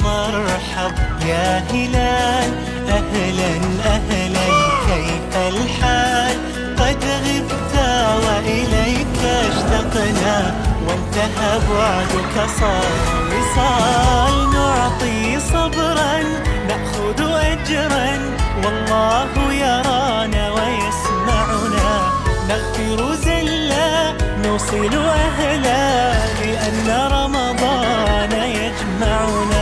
مرحب يا هلال أهلا أهلا كيف الحال قد غبت وإليك اشتقنا وانتهى بعدك صار وصال نعطي صبرا نأخذ أجرا والله يرانا ويسمعنا نغفر زلا نوصل أهلا لأن رمضان يجمعنا.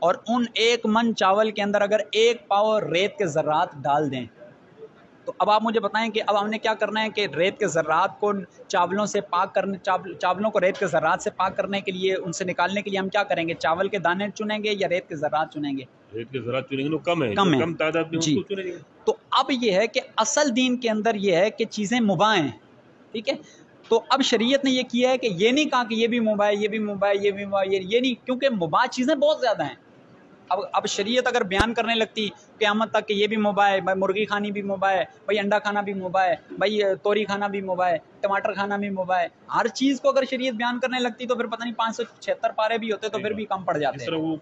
اور ان 1 من چاول کے اندر اگر 1 پاؤ ریت کے ذرات ڈال دیں تو اب آپ مجھے بتائیں کہ اب ہم نے کیا کرنا ہے کہ ریت کے ذرات کو چاولوں سے پاک کرنے چاولوں کو ریت کے ذرات سے پاک کرنے کے لیے ان سے نکالنے کے لیے ہم کیا کریں گے؟ چاول کے دانے چنیں گے یا ریت کے ذرات چنیں گے؟ ریت کے ذرات چنیں گے، کم ہے، کم تعداد میں جی۔ ان کو چنیں گے۔ تو اب یہ ہے کہ اصل دین کے اندر یہ ہے کہ چیزیں مباح ہیں، ٹھیک ہے؟ تو اب شریعت نے یہ کیا ہے کہ یہ نہیں کہا کہ یہ بھی مباح ہے، یہ بھی مباح ہے، یہ بھی مباح ہے، یہ نہیں، کیونکہ مباح چیزیں بہت زیادہ ہیں۔ اب شریعت اگر بیان کرنے لگتی قیامت تک کہ یہ بھی مباح ہے، بھائی مرغی کھانی بھی مباح ہے، بھائی انڈا کھانا بھی مباح ہے، بھائی توری کھانا بھی مباح ہے، ٹماٹر کھانا بھی مباح ہے، ہر چیز کو اگر شریعت بیان کرنے لگتی تو پھر پتہ نہیں 576 پارے بھی ہوتے تو پھر بھی کم پڑ جاتے جس طرح وہ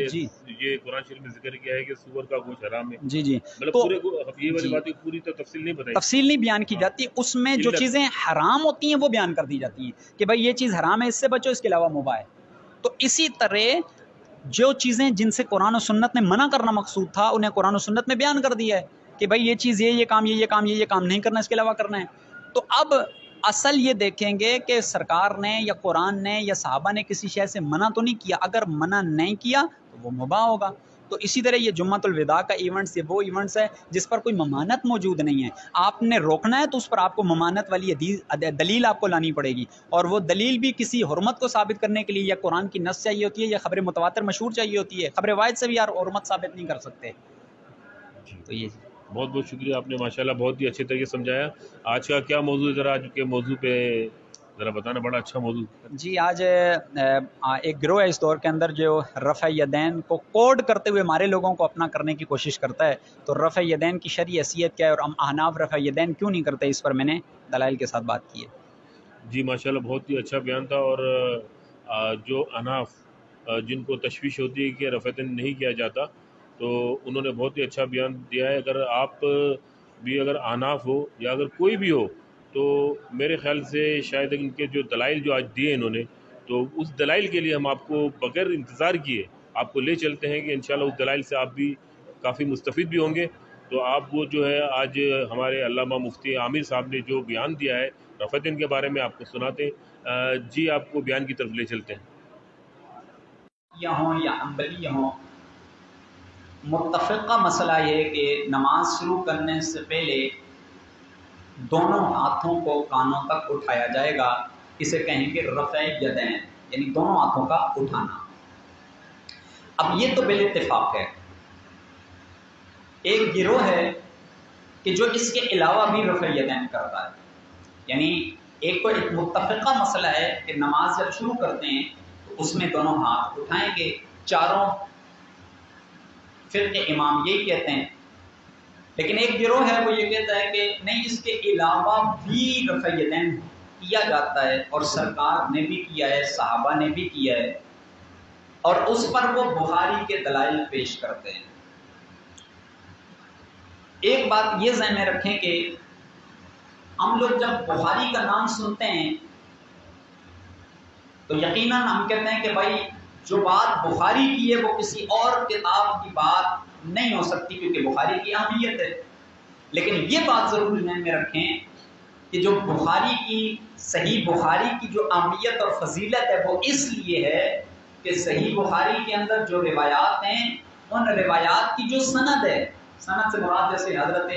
جی یہ قرآن شریف میں ذکر کیا ہے کہ سور کا گوشت حرام ہے، جی جی مطلب تو پورے یہ والی باتیں پوری تو تفصیل نہیں بتائی، تفصیل نہیں بیان کی جاتی، اس میں جو چیزیں حرام ہوتی ہیں وہ بیان کر دی جاتی ہیں کہ بھائی یہ چیز حرام ہے، اس سے بچو، اس کے علاوہ مباح ہے۔ تو اسی طرح جو چیزیں جن سے قرآن و سنت نے منع کرنا مقصود تھا انہیں قرآن و سنت میں بیان کر دیا ہے کہ بھائی یہ چیز یہ کام نہیں کرنا، اس کے علاوہ کرنا ہے۔ تو اب اصل یہ دیکھیں گے کہ سرکار نے یا قرآن نے یا صحابہ نے کسی شے سے منع تو نہیں کیا، اگر منع نہیں کیا تو وہ مباح ہوگا۔ تو اسی طرح یہ جمعۃ الوداع کا ایونٹس یہ وہ ایونٹس ہے جس پر کوئی ممانت موجود نہیں ہے، آپ نے روکنا ہے تو اس پر آپ کو ممانت والی دلیل آپ کو لانی پڑے گی، اور وہ دلیل بھی کسی حرمت کو ثابت کرنے کے لیے یا قرآن کی نص چاہیے ہوتی ہے یا خبر متواتر مشہور چاہیے ہوتی ہے، خبر واحد سے بھی یار حرمت ثابت نہیں کر سکتے۔ تو یہ بہت بہت شکریہ، آپ نے ماشاءاللہ بہت ہی اچھے طریقے سے سمجھایا۔ آج کا کیا موضوع ہے، ذرا آج کے موضوع پہ ذرا بتانا، بڑا اچھا موضوع۔ جی آج ایک گروہ ہے اس دور کے اندر جو رفع یدین کو کوڈ کرتے ہوئے ہمارے لوگوں کو اپنا کرنے کی کوشش کرتا ہے، تو رفع یدین کی شرعی حیثیت کیا ہے اور احناف رفع یدین کیوں نہیں کرتے، اس پر میں نے دلائل کے ساتھ بات کی ہے۔ جی ماشاءاللہ بہت ہی اچھا بیان تھا، اور جو احناف جن کو تشویش ہوتی ہے کہ رفع یدین نہیں کیا جاتا، تو انہوں نے بہت ہی اچھا بیان دیا ہے۔ اگر آپ بھی اگر احناف ہو یا اگر کوئی بھی ہو تو میرے خیال سے شاید ان کے جو دلائل جو آج دیے انہوں نے، تو اس دلائل کے لیے ہم آپ کو بغیر انتظار کیے آپ کو لے چلتے ہیں کہ انشاءاللہ اس دلائل سے آپ بھی کافی مستفید بھی ہوں گے۔ تو آپ وہ جو ہے آج ہمارے علامہ مفتی عامر صاحب نے جو بیان دیا ہے رفع یدین کے بارے میں آپ کو سناتے ہیں۔ جی آپ کو بیان کی طرف لے چلتے ہیں۔ یا ہوں یا حنبلی ہوں، متفقہ مسئلہ یہ ہے کہ نماز شروع کرنے سے پہلے دونوں ہاتھوں کو کانوں تک اٹھایا جائے گا، اسے کہیں گے رفع یدین، یعنی دونوں ہاتھوں کا اٹھانا۔ اب یہ تو بال اتفاق ہے، ایک گروہ ہے کہ جو اس کے علاوہ بھی رفع یدین کرتا ہے، یعنی ایک تو ایک متفقہ مسئلہ ہے کہ نماز جب شروع کرتے ہیں تو اس میں دونوں ہاتھ اٹھائیں گے، چاروں فرقے امام یہی کہتے ہیں، لیکن ایک گروہ ہے وہ یہ کہتا ہے کہ نہیں، اس کے علاوہ بھی رفع یدین کیا جاتا ہے، اور سرکار نے بھی کیا ہے، صحابہ نے بھی کیا ہے، اور اس پر وہ بخاری کے دلائل پیش کرتے ہیں۔ ایک بات یہ ذہن میں رکھیں کہ ہم لوگ جب بخاری کا نام سنتے ہیں تو یقیناً ہم کہتے ہیں کہ بھائی جو بات بخاری کی ہے وہ کسی اور کتاب کی بات نہیں ہو سکتی، کیونکہ بخاری کی اہمیت ہے۔ لیکن یہ بات ضرور ذہن میں رکھیں کہ جو بخاری کی صحیح بخاری کی جو اہمیت اور فضیلت ہے وہ اس لیے ہے کہ صحیح بخاری کے اندر جو روایات ہیں ان روایات کی جو سند ہے، سند سے مراد جیسے حضرت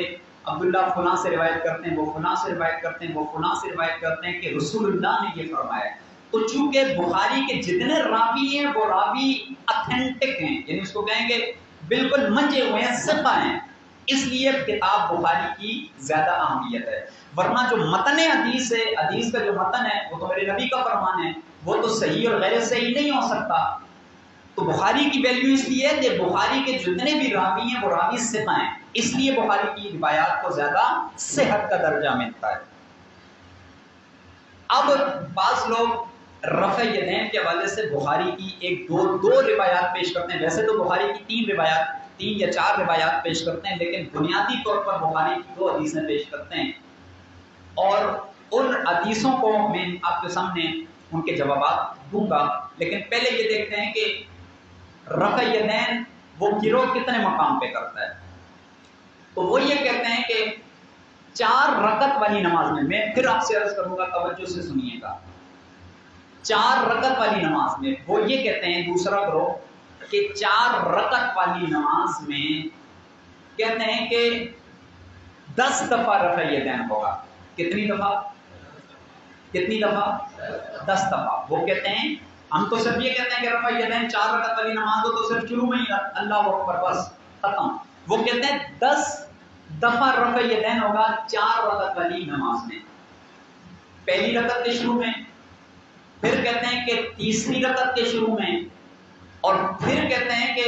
عبداللہ فلاں سے روایت کرتے ہیں، وہ فلاں سے روایت کرتے ہیں، وہ فلاں سے روایت کرتے ہیں کہ رسول اللہ نے یہ فرمایا۔ تو چونکہ بخاری کے جتنے راوی ہیں وہ راوی اتھینٹک ہیں، یعنی اس کو کہیں گے بالکل منجے ہوئے ہیں، ثقہ ہیں، اس لیے کتاب بخاری کی زیادہ اہمیت ہے۔ ورنہ جو متن حدیث ہے، حدیث کا جو متن ہے وہ تو میرے نبی کا فرمان ہے، وہ تو صحیح اور غیر صحیح نہیں ہو سکتا۔ تو بخاری کی ویلیو اس لیے ہے کہ بخاری کے جتنے بھی راوی ہیں وہ راوی ثقہ ہیں، اس لیے بخاری کی روایات کو زیادہ صحت کا درجہ ملتا ہے۔ اب بعض لوگ رفع یدین کے حوالے سے بخاری کی ایک دو روایات پیش کرتے ہیں، ویسے تو بخاری کی تین یا چار روایات پیش کرتے ہیں، لیکن بنیادی طور پر بخاری کی 2 حدیثیں پیش کرتے ہیں، اور ان حدیثوں کو میں آپ کے سامنے ان کے جوابات دوں گا۔ لیکن پہلے یہ دیکھتے ہیں کہ رفع یدین وہ گروہ کتنے مقام پہ کرتا ہے۔ تو وہ یہ کہتے ہیں کہ 4 رکعت والی نماز میں پھر آپ سے عرض کروں گا، توجہ سے سنیے گا، 4 رکعت والی نماز میں وہ یہ کہتے ہیں دوسرا گروہ کہ 4 رکعت والی نماز میں کہتے ہیں کہ 10 دفعہ رفع یدین ہوگا. کتنی دفعہ؟ 10 دفعہ. وہ کہتے ہیں ہم تو صرف یہ کہتے ہیں کہ رفع یدین 4 رکعت والی نماز ہو تو صرف شروع میں ہی اللہ اکبر بس ختم. وہ کہتے ہیں 10 دفعہ رفع یدین ہوگا 4 رکعت والی نماز میں. پہلی رکعت کے شروع میں، پھر کہتے ہیں کہ تیسری رکعت کے شروع میں، اور پھر کہتے ہیں کہ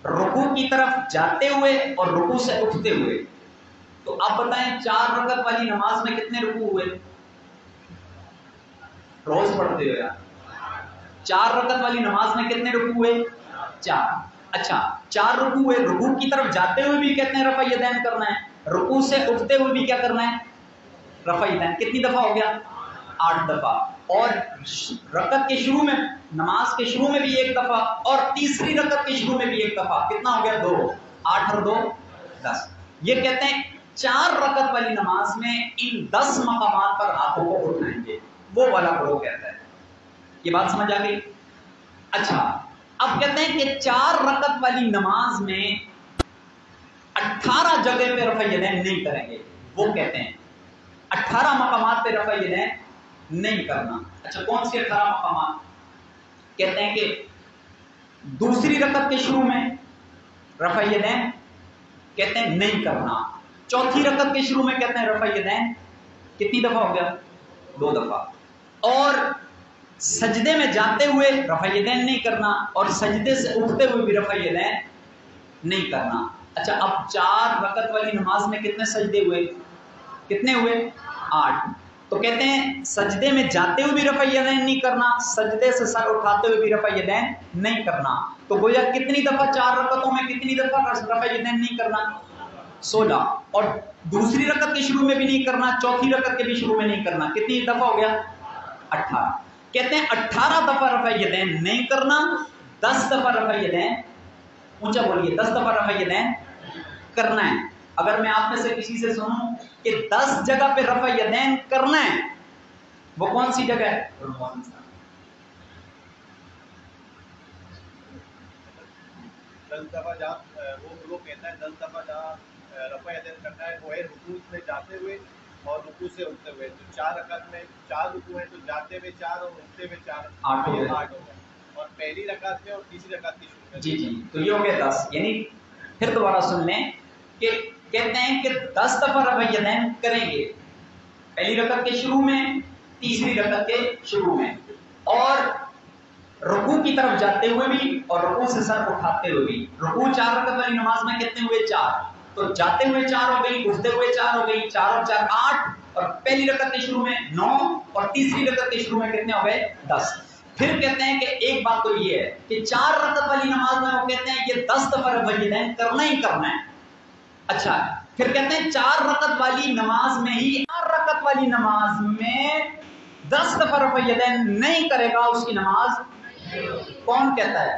رکوع کی طرف جاتے ہوئے اور رکوع سے اٹھتے ہوئے. تو آپ بتائیں 4 رکعت والی نماز میں کتنے رکوع ہوئے؟ روز پڑھتے ہوئے 4 رکعت والی نماز میں کتنے رکوع ہوئے؟ 4. اچھا 4 رکوع ہوئے. رکوع کی طرف جاتے ہوئے بھی کہتے ہیں رفع یدین کرنا ہے، رکوع سے اٹھتے ہوئے بھی کیا کرنا ہے؟ رفع یدین. کتنی دفعہ ہو گیا؟ 8 دفعہ. اور رکعت کے شروع میں، نماز کے شروع میں بھی 1 دفعہ، اور تیسری رکعت کے شروع میں بھی 1 دفعہ. کتنا ہو گیا؟ 2. 8 اور 2 10. یہ کہتے ہیں 4 رکعت والی نماز میں ان 10 مقامات پر ہاتھوں کو اٹھائیں گے. وہ والا گروہ کہتا ہے. یہ بات سمجھ آ گئی؟ اچھا اب کہتے ہیں کہ 4 رکعت والی نماز میں 18 جگہ پہ رفع یدین نہیں کریں گے. وہ کہتے ہیں 18 مقامات پہ رفع یدین نہیں کرنا. اچھا کون سی 18 مقامات؟ کہتے ہیں کہ دوسری رکعت کے شروع میں رفع یدین کہتے ہیں نہیں کرنا. چوتھی رکعت کے شروع میں کہتے ہیں رفع یدین کتنی دفعہ ہو گیا؟ 2 دفعہ. اور سجدے میں جاتے ہوئے رفع یدین نہیں کرنا، اور سجدے سے اٹھتے ہوئے بھی رفع یدین نہیں کرنا. اچھا اب 4 رکعت والی نماز میں کتنے سجدے ہوئے؟ کتنے ہوئے؟ 8. تو کہتے ہیں سجدے میں جاتے ہوئے بھی رفع یدین نہیں کرنا، سجدے سے سر اٹھاتے ہوئے بھی رفع یدین نہیں کرنا. تو گویا کتنی دفعہ 4 رکعتوں میں کتنی دفعہ رفع یدین نہیں کرنا؟ 16. اور دوسری رکعت کے شروع میں بھی نہیں کرنا، چوتھی رکعت کے بھی شروع میں نہیں کرنا. کتنی دفعہ ہو گیا؟ 18. کہتے ہیں 18 دفعہ رفع یدین نہیں کرنا، 10 دفعہ رفع یدین، اونچا بولیے، 10 دفعہ رفع یدین کرنا ہے. اگر میں آپ میں سے کسی سے سنوں کہ 10 جگہ پہ رفع یدین کرنا ہے، وہ کون سی جگہ ہے؟ 10 دفعہ جہاں وہ کہتا ہے 10 دفعہ جہاں رفع یدین کرنا ہے وہ ہے رکوع میں جاتے ہوئے اور رکوع سے اٹھتے ہوئے. تو 4 رکعت میں 4 رکوع ہیں، تو جاتے ہوئے 4 اور اٹھتے ہوئے 4، 8 ہو گئے. اور پہلی رکعت میں اور تیسری رکعت کی شروع میں جی تو یہ ہو گیا 10. یعنی پھر دوبارہ سن لیں کہ کہتے ہیں کہ 10 دفعہ رفع یدین کریں گے، پہلی رکعت کے شروع میں، تیسری رکعت کے شروع میں، اور رکوع کی طرف جاتے ہوئے بھی اور رکوع سے سر اٹھاتے ہوئے بھی. رکوع 4 رکعت والی نماز میں کتنے ہوئے؟ 4. تو جاتے ہوئے 4 ہو گئی، اٹھتے ہوئے 4 ہو گئی، 4 اور 4 8، اور پہلی رکعت کے شروع میں 9، اور تیسری رکعت کے شروع میں کتنے ہو گئے؟ 10. پھر کہتے ہیں کہ ایک بات تو یہ ہے کہ 4 رکعت والی نماز میں وہ کہتے ہیں یہ 10 دفعہ رفع یدین کرنا ہی کرنا ہے. اچھا پھر کہتے ہیں 4 رکعت والی نماز میں ہی 4 رکعت والی نماز میں 10 دفعہ رفع یدین نہیں کرے گا، اس کی نماز کون کہتا ہے؟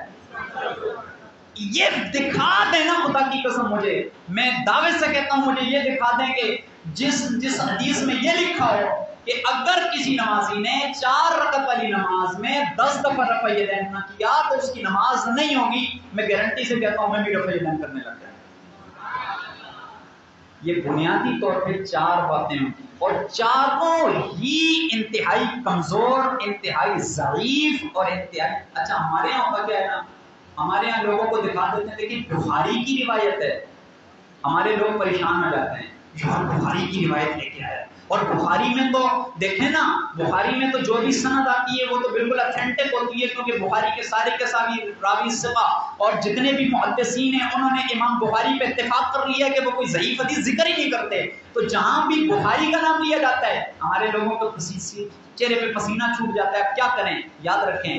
یہ دکھا دیں نا خدا کی قسم، مجھے، میں دعوے سے کہتا ہوں مجھے یہ دکھا دیں کہ جس حدیث میں یہ لکھا ہو کہ اگر کسی نمازی نے 4 رکعت والی نماز میں 10 دفعہ رفع یدین نہ کیا تو اس کی نماز نہیں ہوگی. میں گارنٹی سے کہتا ہوں میں بھی رفع یدین کرنے لگ جائیں. یہ بنیادی طور پہ 4 باتیں ہوتی اور چاروں ہی انتہائی کمزور، انتہائی ضعیف اور انتہائی. اچھا ہمارے یہاں ہوتا کیا ہے نا، ہمارے یہاں لوگوں کو دکھا دیتے ہیں لیکن بخاری کی روایت ہے، ہمارے لوگ پریشان ہو جاتے ہیں یار بخاری کی روایت لے کے آیا. اور بخاری میں تو دیکھیں نا، بخاری میں تو جو بھی سند آتی ہے وہ تو بالکل اتھینٹک ہوتی ہے، کیونکہ بخاری کے سارے راوی ثقہ اور جتنے بھی محدثین ہیں انہوں نے امام بخاری پہ اتفاق کر لیا کہ وہ کوئی ضعیف حدیث ذکر ہی نہیں کرتے. تو جہاں بھی بخاری کا نام لیا جاتا ہے ہمارے لوگوں کو چہرے پہ پسینہ چھوٹ جاتا ہے. اب کیا کریں؟ یاد رکھیں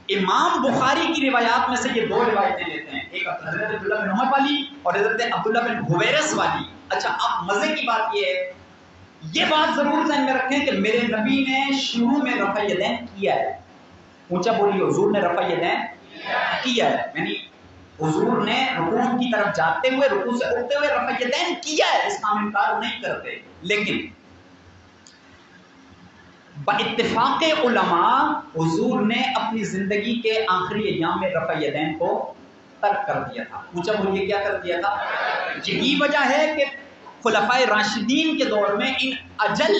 امام بخاری کی روایات میں سے یہ 2 روایتیں لیتے ہیں، ایک حضرت عبداللہ بن عمر والی اور حضرت عبداللہ بن حویرث والی. اچھا اب مزے کی بات یہ ہے، یہ بات ضرور ذہن میں رکھیں کہ میرے نبی نے شروع میں رفع یدین کیا ہے. اونچا بولیے، حضور نے رفع یدین کیا ہے، یعنی حضور نے رکوع کی طرف جاتے ہوئے رکوع سے اٹھتے ہوئے رفع یدین کیا ہے، اس کا ہم انکار نہیں کرتے. لیکن باتفاق علماء حضور نے اپنی زندگی کے آخری ایام میں رفع یدین کو ترک کر دیا تھا. اونچا بولیے کیا کر دیا تھا؟ یہی وجہ ہے کہ خلفائے راشدین کے دور میں ان اجل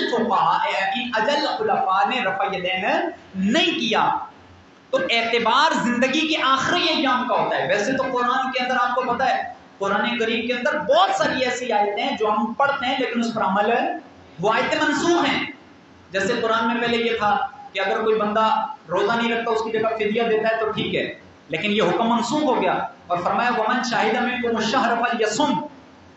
خلفاء نے رفع یدین نہیں کیا. تو اعتبار زندگی کے آخری ایام کا ہوتا ہے. ویسے تو قرآن کے اندر آپ کو پتہ ہے قرآن کریم کے اندر بہت ساری ایسی آیتیں ہیں جو ہم پڑھتے ہیں لیکن اس پر عمل ہے وہ آیتیں منسوخ ہیں. جیسے قرآن میں پہلے یہ تھا کہ اگر کوئی بندہ روزہ نہیں رکھتا اس کی جگہ فدیہ دیتا ہے تو ٹھیک ہے، لیکن یہ حکم منسوخ ہو گیا اور فرمایا ومن شاہد منکم الشہر فلیصم،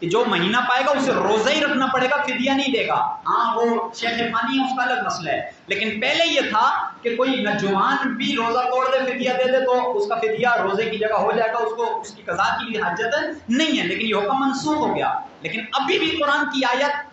کہ جو مہینہ پائے گا اسے روزہ ہی رکھنا پڑے گا، فدیہ نہیں دے گا. ہاں وہ شیخ فانی ہے اس کا الگ مسئلہ ہے، لیکن پہلے یہ تھا کہ کوئی نوجوان بھی روزہ توڑ دے فدیہ دے دے تو اس کا فدیہ روزے کی جگہ ہو جائے گا، اس کو اس کی قضا کی بھی حاجت نہیں ہے. لیکن یہ حکم منسوخ ہو گیا. لیکن ابھی بھی قرآن کی آیت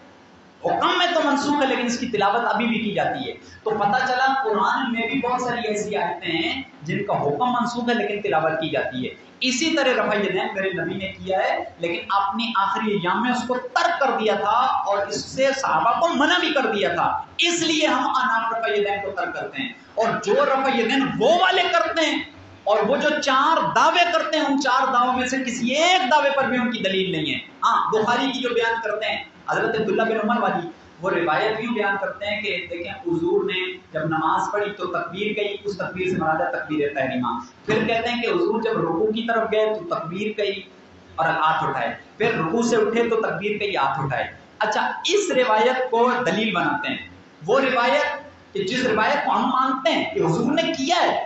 حکم میں تو منسوخ ہے لیکن اس کی تلاوت ابھی بھی کی جاتی ہے. تو پتہ چلا قرآن میں بھی بہت ساری ایسی آیتیں ہیں جن کا حکم منسوخ ہے لیکن تلاوت کی جاتی ہے. اسی طرح رفع یدین میرے نبی نے کیا ہے لیکن اپنی آخری ایام میں اس کو ترک کر دیا تھا اور اس سے صحابہ کو منع بھی کر دیا تھا. اس لیے ہم آناف رفع یدین کو ترک کرتے ہیں. اور جو رفع یدین وہ والے کرتے ہیں اور وہ جو 4 دعوے کرتے ہیں ان 4 دعووں میں سے کسی ایک دعوے پر بھی ان کی دلیل نہیں ہے. ہاں بخاری کی جو بیان کرتے ہیں حضرت عبداللہ بن عمر والی، وہ روایت یوں بیان کرتے ہیں کہ دیکھیں حضور نے جب نماز پڑھی تو تکبیر کہی، اس تکبیر سے مراد ہے تکبیر تحریمہ. پھر کہتے ہیں کہ حضور جب رکوع کی طرف گئے تو تکبیر کہی اور ہاتھ اٹھائے، پھر رکوع سے اٹھے تو تکبیر کہی ہاتھ اٹھائے. اچھا اس روایت کو دلیل بناتے ہیں، وہ روایت کہ جس روایت کو ہم مانتے ہیں کہ حضور نے کیا ہے،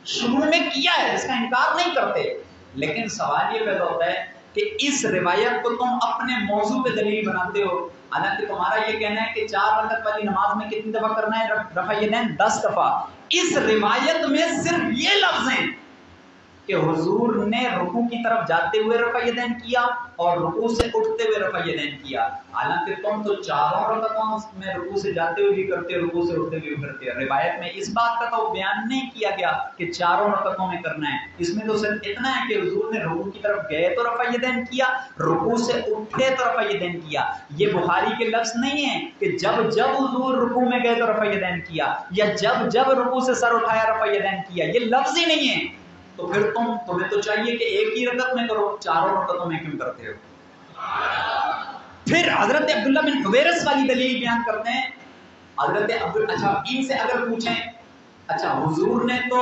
شروع میں کیا ہے، اس کا انکار نہیں کرتے، لیکن سوال یہ پیدا ہوتا ہے کہ اس روایت کو تم اپنے موضوع پہ دلیل بناتے ہو. حالانکہ تمہارا یہ کہنا ہے کہ 4 رکعت والی نماز میں کتنی دفعہ کرنا ہے رفع یدین؟ 10 دفعہ. اس روایت میں صرف یہ لفظ ہیں کہ حضور نے رکوع کی طرف جاتے ہوئے رفع یدین کیا اور رکوع سے اٹھتے ہوئے رفع یدین کیا. حالانکہ تم تو 4 رکعتوں میں رکوع سے جاتے ہوئے بھی کرتے ہو، رکوع سے اٹھتے ہوئے بھی کرتے ہو. روایت میں اس بات کا تو بیان نہیں کیا گیا کہ 4 رکعتوں میں کرنا ہے. اس میں تو صرف اتنا ہے کہ حضور نے رکوع کی طرف گئے تو رفع یدین کیا، رکوع سے اٹھے تو رفع یدین کیا. یہ بخاری کے لفظ نہیں ہے کہ جب جب حضور رکوع میں گئے تو رفع یدین کیا یا جب جب رکوع سے سر اٹھایا رفع یدین کیا. یہ لفظ ہی نہیں ہے. تو پھر تمہیں تو چاہیے کہ ایک ہی رکعت میں کرو، 4 رکعتوں میں کیوں کرتے ہو؟ پھر حضرت عبداللہ بن حویرث والی دلیل بیان کرتے ہیں. اچھا ان سے اگر پوچھیں اچھا حضور نے تو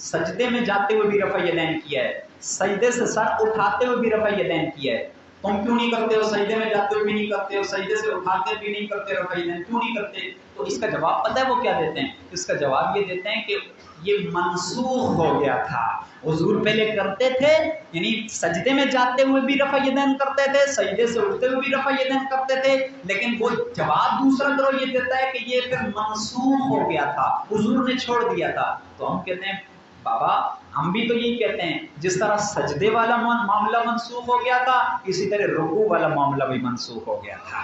سجدے میں جاتے ہوئے بھی رفع یدین کیا ہے، سجدے سے سر اٹھاتے ہوئے بھی رفع یدین کیا ہے، تم کیوں نہیں کرتے ہو؟ سجدے میں جاتے ہوئے بھی نہیں کرتے ہو، سجدے سے اٹھاتے بھی نہیں کرتے، رفع یدین کیوں نہیں کرتے؟ تو اس کا جواب پتہ ہے وہ کیا دیتے ہیں؟ اس کا جواب یہ دیتے ہیں کہ یہ منسوخ ہو گیا تھا. حضور پہلے کرتے تھے، یعنی سجدے میں جاتے ہوئے بھی رفع یدین کرتے تھے، سجدے سے اٹھتے ہوئے بھی رفع یدین کرتے تھے، لیکن وہ جواب دوسرا طرف یہ دیتا ہے کہ یہ پھر منسوخ ہو گیا تھا، حضور نے چھوڑ دیا تھا. تو ہم کہتے ہیں بابا ہم بھی تو یہی کہتے ہیں جس طرح سجدے والا معاملہ منسوخ ہو گیا تھا اسی طرح رکوع والا معاملہ بھی منسوخ ہو گیا تھا.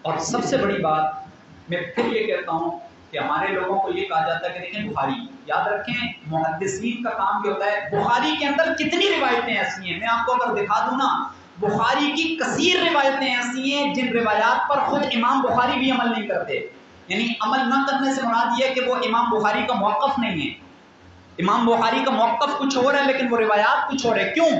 اور سب سے بڑی بات میں پھر یہ کہتا ہوں کہ ہمارے لوگوں کو یہ کہا جاتا ہے کہ دیکھیں بخاری، یاد رکھیں محدثین کا کام کیا ہوتا ہے، بخاری کے اندر کتنی روایتیں ایسی ہیں، میں آپ کو اگر دکھا دوں نا بخاری کی کثیر روایتیں ایسی ہیں جن روایات پر خود امام بخاری بھی عمل نہیں کرتے. یعنی عمل نہ کرنے سے مراد یہ ہے کہ وہ امام بخاری کا موقف نہیں ہے. امام بخاری کا موقف کچھ اور ہے لیکن وہ روایات کچھ اور ہے. کیوں؟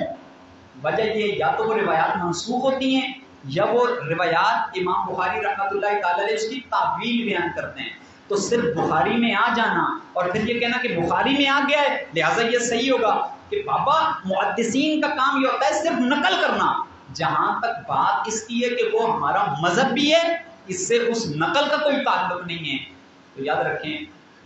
وجہ یہ یا تو وہ روایات منسوخ ہوتی ہیں یا وہ روایات امام بخاری رحمۃ اللہ تعالی علیہ اس کی تعویل بیان کرتے ہیں. تو صرف بخاری میں آ جانا اور پھر یہ کہنا کہ بخاری میں آ گیا ہے لہٰذا یہ صحیح ہوگا، کہ بابا محدثین کا کام یہ ہوتا ہے صرف نقل کرنا. جہاں تک بات اس کی ہے کہ وہ ہمارا مذہب بھی ہے، اس سے اس نقل کا کوئی تعلق نہیں ہے. تو یاد رکھیں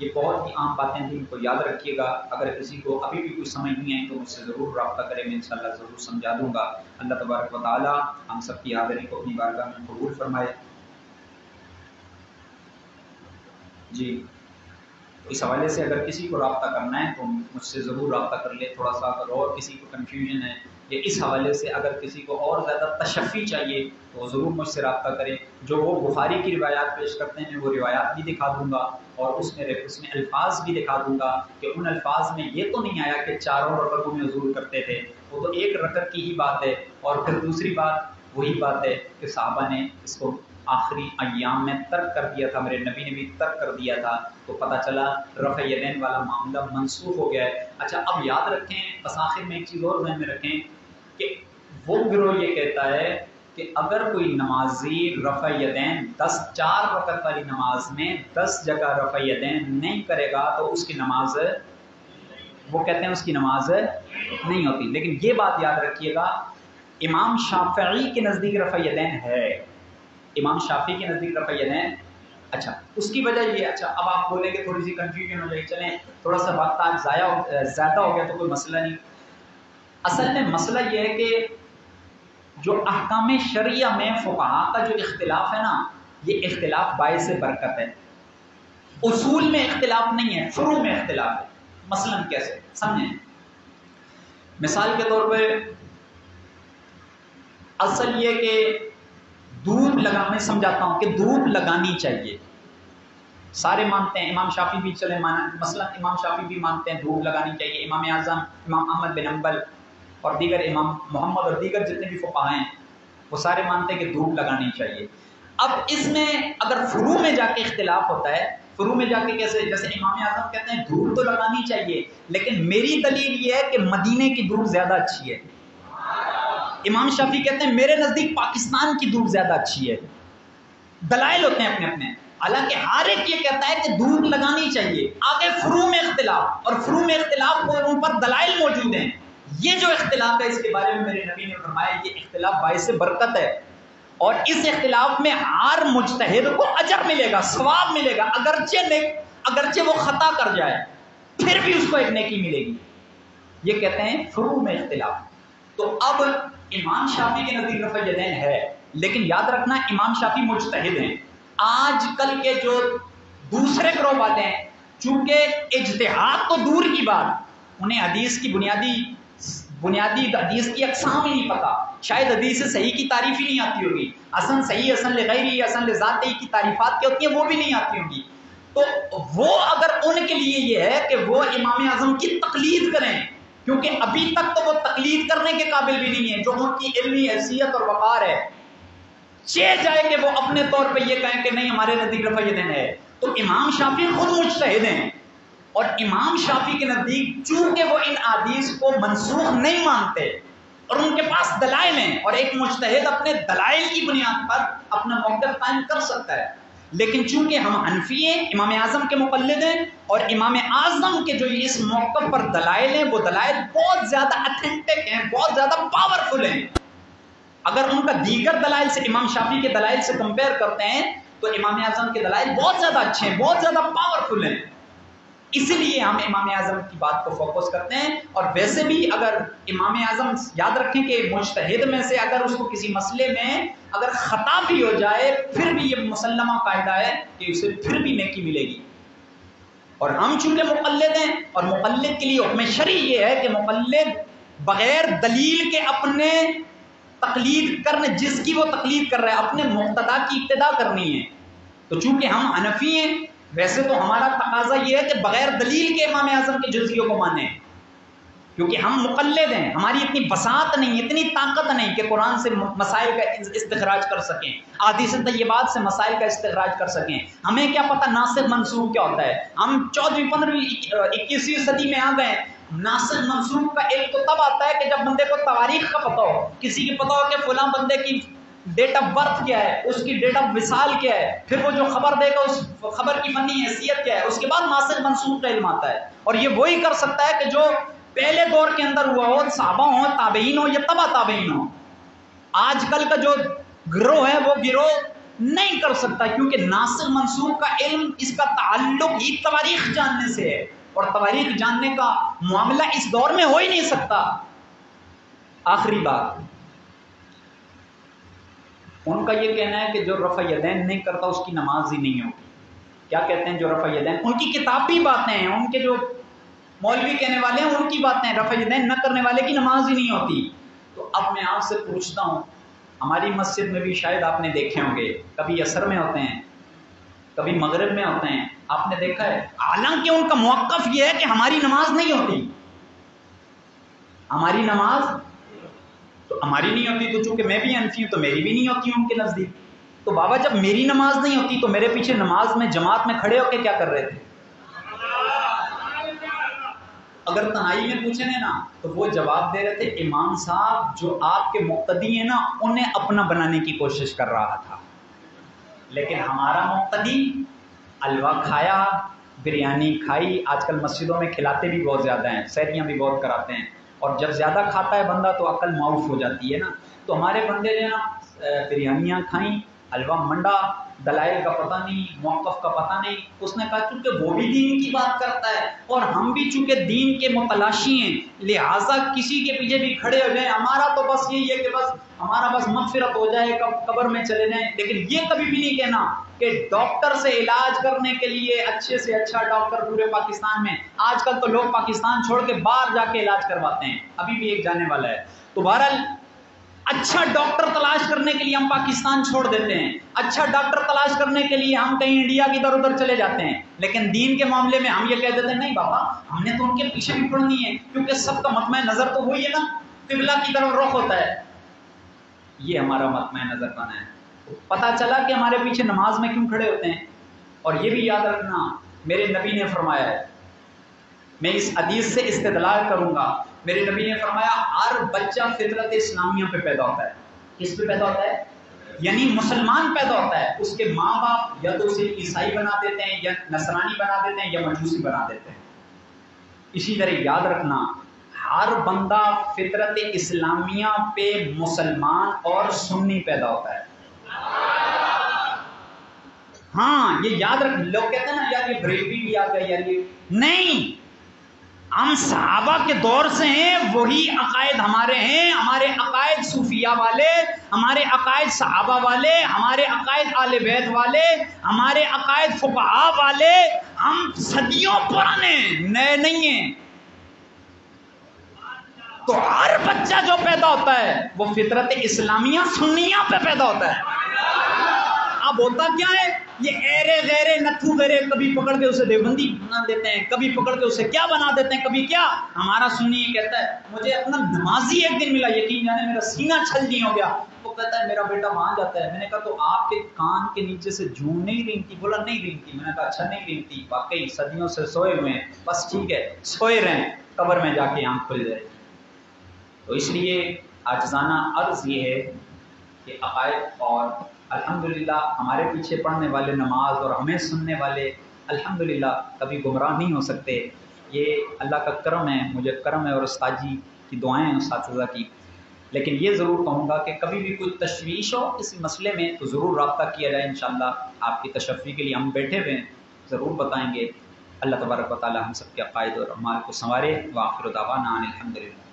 یہ بہت ہی عام باتیں ہیں، ان کو یاد رکھیے گا. اگر کسی کو ابھی بھی کوئی سمجھ نہیں آئی تو مجھ سے ضرور رابطہ کریں، میں انشاءاللہ ضرور سمجھا دوں گا. اللہ تبارک و تعالی ہم سب کی حاضری کو اپنی بارگاہ میں قبول فرمائے. جی اس حوالے سے اگر کسی کو رابطہ کرنا ہے تو مجھ سے ضرور رابطہ کر لے. تھوڑا سا اگر اور کسی کو کنفیوژن ہے یا اس حوالے سے اگر کسی کو اور زیادہ تشفی چاہیے تو ضرور مجھ سے رابطہ کریں. جو وہ بخاری کی روایات پیش کرتے ہیں میں وہ روایات بھی دکھا دوں گا اور اس میں الفاظ بھی دکھا دوں گا کہ ان الفاظ میں یہ تو نہیں آیا کہ 4 رکعتوں میں حضور کرتے تھے، وہ تو 1 رکعت کی ہی بات ہے. اور پھر دوسری بات وہی بات ہے کہ صحابہ نے اس کو آخری ایام میں ترک کر دیا تھا، میرے نبی نے بھی ترک کر دیا تھا، تو پتہ چلا رفع یدین والا معاملہ منسوخ ہو گیا ہے۔ اچھا اب یاد رکھیں، بس آخر میں ایک چیز اور ذہن میں رکھیں کہ وہ گروہ یہ کہتا ہے کہ اگر کوئی نمازی رفع یدین 4 رکعت والی نماز میں 10 جگہ رفع یدین نہیں کرے گا تو اس کی نماز، وہ کہتے ہیں اس کی نماز نہیں ہوتی۔ لیکن یہ بات یاد رکھیے گا، امام شافعی کے نزدیک رفع یدین ہے، امام شافعی کے نزدیک رفع یدین۔ اچھا اس کی وجہ یہ، اچھا اب آپ بولیں گے تھوڑی سی کنفیوژن ہو جائے گی، چلیں تھوڑا سا وقت آج زیادہ ہو گیا تو کوئی مسئلہ نہیں۔ اصل میں مسئلہ یہ ہے کہ جو احکام شرعیہ میں فقہا کا جو اختلاف ہے نا، یہ اختلاف باعث برکت ہے، اصول میں اختلاف نہیں ہے، فروع میں اختلاف ہے۔ مثلاً کیسے سمجھیں، مثال کے طور پہ اصل یہ کہ دھوپ میں سمجھاتا ہوں کہ دھوپ لگانی چاہیے، سارے مانتے ہیں، امام شافعی بھی چلے مثلا امام شافعی بھی مانتے ہیں دھوپ لگانی چاہیے، امام اعظم امام احمد بن حنبل اور دیگر امام محمد اور دیگر جتنے بھی فقہا ہیں وہ سارے مانتے ہیں کہ دھوپ لگانی چاہیے۔ اب اس میں اگر فروع میں جا کے اختلاف ہوتا ہے، فروع میں جا کے کیسے، جیسے امام اعظم کہتے ہیں دھوپ تو لگانی چاہیے لیکن میری دلیل یہ ہے کہ مدینے کی دھوپ زیادہ اچھی ہے، امام شافعی کہتے ہیں میرے نزدیک پاکستان کی دھوپ زیادہ اچھی ہے، دلائل ہوتے ہیں اپنے اپنے، حالانکہ ہر ایک یہ کہتا ہے کہ دھوپ لگانی چاہیے۔ آگے فروع میں اختلاف، اور فروع میں اختلاف ان پر دلائل موجود ہیں، یہ جو اختلاف ہے اس کے بارے میں میرے نبی نے فرمایا یہ اختلاف باعث برکت ہے، اور اس اختلاف میں ہر مجتہد کو اجر ملے گا، ثواب ملے گا، اگرچہ وہ خطا کر جائے پھر بھی اس کو ایک نیکی ملے گی، یہ کہتے ہیں فروع میں اختلاف۔ تو اب امام شافعی کے نزدیک رفع یدین ہے، لیکن یاد رکھنا امام شافعی مجتہد ہیں۔ آج کل کے جو دوسرے گروہ والے ہیں، چونکہ اجتہاد تو دور کی بات، انہیں حدیث کی بنیادی حدیث کی اقسام ہی نہیں پتا، شاید حدیث صحیح کی تعریف ہی نہیں آتی ہوگی، حسن صحیح، حسن لغیری، حسن لذاتی کی تعریفات کیا ہوتی ہیں وہ بھی نہیں آتی ہوں گی، تو وہ اگر ان کے لیے یہ ہے کہ وہ امام اعظم کی تقلید کریں، کیونکہ ابھی تک تو وہ تقلید کرنے کے قابل بھی نہیں ہے، جو ان کی علمی حیثیت اور وقار ہے، جائے کہ وہ اپنے طور پہ یہ کہیں کہ نہیں ہمارے نزدیک رفع یدین ہے، تو امام شافعی خود مجتہد ہیں، اور امام شافعی کے نزدیک چونکہ وہ ان احادیث کو منسوخ نہیں مانتے اور ان کے پاس دلائل ہیں، اور ایک مجتہد اپنے دلائل کی بنیاد پر اپنا موقف قائم کر سکتا ہے، لیکن چونکہ ہم حنفی ہیں، امام اعظم کے مقلد ہیں، اور امام اعظم کے جو اس موقف پر دلائل ہیں وہ دلائل بہت زیادہ اتھینٹک ہیں، بہت زیادہ پاورفل ہیں، اگر ان کا دیگر دلائل سے امام شافعی کے دلائل سے کمپیئر کرتے ہیں تو امام اعظم کے دلائل بہت زیادہ اچھے ہیں، بہت زیادہ پاورفل ہیں، اسی لیے ہم امام اعظم کی بات کو فوکس کرتے ہیں۔ اور ویسے بھی اگر امام اعظم یاد رکھیں کہ مجتہد میں سے اگر اس کو کسی مسئلے میں اگر خطا بھی ہو جائے پھر بھی یہ مسلمہ قاعدہ ہے کہ اسے پھر بھی نیکی ملے گی، اور ہم چونکہ مقلد ہیں اور مقلد کے لیے حکم شرعی یہ ہے کہ مقلد بغیر دلیل کے اپنے تقلید کرنے، جس کی وہ تقلید کر رہا ہے اپنے مقتدا کی ابتدا کرنی ہے، تو چونکہ ہم حنفی ہیں ویسے تو ہمارا تقاضا یہ ہے کہ بغیر دلیل کے امام اعظم کے جزیوں کو مانیں، کیونکہ ہم مقلد ہیں، ہماری اتنی بساط نہیں، اتنی طاقت نہیں کہ قرآن سے مسائل کا استخراج کر سکیں، احادیث طیبات سے مسائل کا استخراج کر سکیں، ہمیں کیا پتہ ناسخ منسوخ کیا ہوتا ہے، ہم 14ویں 15ویں 21ویں صدی میں آ گئے، ناسخ منسوخ کا علم تو تب آتا ہے کہ جب بندے کو تواریخ کا پتہ ہو، کسی کی پتہ ہو کہ فلاں بندے کی ڈیٹ آف برتھ کیا ہے، اس کی ڈیٹ آف وصال کیا ہے، پھر وہ جو خبر دے گا اس خبر کی فنی حیثیت کیا ہے، اس کے بعد ناسخ منسوخ کا علم آتا ہے، اور یہ وہی کر سکتا ہے کہ جو پہلے دور کے اندر ہوا ہو، صحابہ ہوں، تابعین ہوں یا تبع تابعین ہوں۔ آج کل کا جو گروہ ہے وہ گروہ نہیں کر سکتا، کیونکہ ناسخ منسوخ کا علم اس کا تعلق ہی تواریخ جاننے سے ہے، اور تواریخ جاننے کا معاملہ اس دور میں ہو ہی نہیں سکتا۔ آخری بات، ان کا یہ کہنا ہے کہ جو رفع یدین نہیں کرتا اس کی نماز ہی نہیں ہوگی۔ کیا کہتے ہیں جو رفع یدین، ان کی کتابی باتیں ہیں، ان کے جو مولوی کہنے والے ہیں ان کی باتیں ہیں، رفع یدین نہ کرنے والے کی نماز ہی نہیں ہوتی۔ تو اب میں آپ سے پوچھتا ہوں، ہماری مسجد میں بھی شاید آپ نے دیکھے ہوں گے، کبھی عصر میں ہوتے ہیں، کبھی مغرب میں ہوتے ہیں، آپ نے دیکھا ہے، حالانکہ ان کا موقف یہ ہے کہ ہماری نماز نہیں ہوتی، ہماری نماز تو ہماری نہیں ہوتی، تو چونکہ میں بھی حنفی ہوں تو میری بھی نہیں ہوتی ان کے نزدیک، تو بابا جب میری نماز نہیں ہوتی تو میرے پیچھے نماز میں جماعت میں کھڑے ہو کے کیا کر رہے تھے؟ اگر تنہائی میں پوچھیں نا تو وہ جواب دے رہے تھے امام صاحب جو آپ کے مقتدی ہیں نا انہیں اپنا بنانے کی کوشش کر رہا تھا، لیکن ہمارا مقتدی حلوہ کھایا، بریانی کھائی، آج کل مسجدوں میں کھلاتے بھی بہت زیادہ ہیں، سحریاں بھی بہت کراتے ہیں، اور جب زیادہ کھاتا ہے بندہ تو عقل معاف ہو جاتی ہے نا، تو ہمارے بندے نے نا بریانیاں کھائیں، حلوہ منڈا، دلائل کا پتہ نہیں، موقف کا پتہ نہیں، اس نے کہا چونکہ وہ بھی دین کی بات کرتا ہے اور ہم بھی چونکہ دین کے متلاشی ہیں لہٰذا کسی کے پیچھے بھی کھڑے ہو جائیں، ہمارا تو بس یہی ہے کہ بس ہمارا بس مغفرت ہو جائے، قبر میں چلے جائیں، لیکن یہ کبھی بھی نہیں کہنا کہ ڈاکٹر سے علاج کرنے کے لیے اچھے سے اچھا ڈاکٹر پورے پاکستان میں، آج کل تو لوگ پاکستان چھوڑ کے باہر جا کے علاج کرواتے ہیں، ابھی بھی ایک جانے والا ہے، تو بہرحال اچھا ڈاکٹر تلاش کرنے کے لیے ہم پاکستان چھوڑ دیتے ہیں، اچھا ڈاکٹر تلاش کرنے کے لیے ہم کہیں انڈیا کی ادھر ادھر چلے جاتے ہیں، لیکن دین کے معاملے میں ہم یہ کہہ دیتے ہیں نہیں بابا ہم نے تو ان کے پیچھے بھی پڑھنی ہے، کیونکہ سب کا مطمع نظر تو وہی ہے نا، قبلہ کی طرف رخ ہوتا ہے، یہ ہمارا مطمع نظر بنا ہے۔ پتہ چلا کہ ہمارے پیچھے نماز میں کیوں کھڑے ہوتے ہیں، اور یہ بھی یاد رکھنا میرے نبی نے فرمایا ہے، میں اس حدیث سے استدلال کروں گا، میرے نبی نے فرمایا ہر بچہ فطرت اسلامیہ پہ پیدا ہوتا ہے، کس پہ پیدا ہوتا ہے؟ یعنی مسلمان پیدا ہوتا ہے، اس کے ماں باپ یا تو اسے عیسائی بنا دیتے ہیں یا نصرانی بنا دیتے ہیں یا مجوسی بنا دیتے ہیں، اسی طرح یاد رکھنا ہر بندہ فطرت اسلامیہ پہ مسلمان اور سنی پیدا ہوتا ہے، ہاں یہ یاد رکھ، لوگ کہتے ہیں نا یار یہ بریلوی بھی آ گیا یار یہ نہیں، ہم صحابہ کے دور سے ہیں، وہی عقائد ہمارے ہیں، ہمارے عقائد صوفیہ والے، ہمارے عقائد صحابہ والے، ہمارے عقائد آل بیت والے، ہمارے عقائد فقہاء والے، ہم صدیوں پرانے نئے نہیں ہیں، تو ہر بچہ جو پیدا ہوتا ہے وہ فطرت اسلامیہ سنیہ پہ پیدا ہوتا ہے۔ اب ہوتا کیا ہے یہ ایرے غیرے نتھو غیرے کبھی پکڑ کے اسے دیوبندی بنا دیتے ہیں، کبھی پکڑ کے اسے کیا بنا دیتے ہیں، کبھی کیا، ہمارا سنی یہ کہتا ہے مجھے اپنا نمازی ایک دن ملا، یقین جانے میرا سینہ چھل نہیں ہو گیا، وہ کہتا ہے میرا بیٹا وہاں جاتا ہے، میں نے کہا تو آپ کے کان کے نیچے سے جون نہیں رینگتی؟ بولا نہیں رینگتی، میں نے کہا اچھا نہیں رینگتی، واقعی صدیوں سے سوئے ہوئے ہیں، بس ٹھیک ہے سوئے رہیں، قبر میں جا کے آنکھ کھل جائے گی۔ تو اس لیے عاجزانہ عرض یہ ہے کہ عقائد اور الحمدللہ ہمارے پیچھے پڑھنے والے نماز اور ہمیں سننے والے الحمدللہ کبھی گمراہ نہیں ہو سکتے، یہ اللہ کا کرم ہے، مجھے کرم ہے اور استاد جی کی دعائیں ہیں اساتذہ کی، لیکن یہ ضرور کہوں گا کہ کبھی بھی کوئی تشویش ہو کسی مسئلے میں تو ضرور رابطہ کیا جائے، انشاءاللہ آپ کی تشفی کے لیے ہم بیٹھے ہوئے ہیں، ضرور بتائیں گے۔ اللہ تبارک و تعالی ہم سب کے عقائد اور اعمال کو سنوارے، وآخر دعوانا ان الحمدللہ۔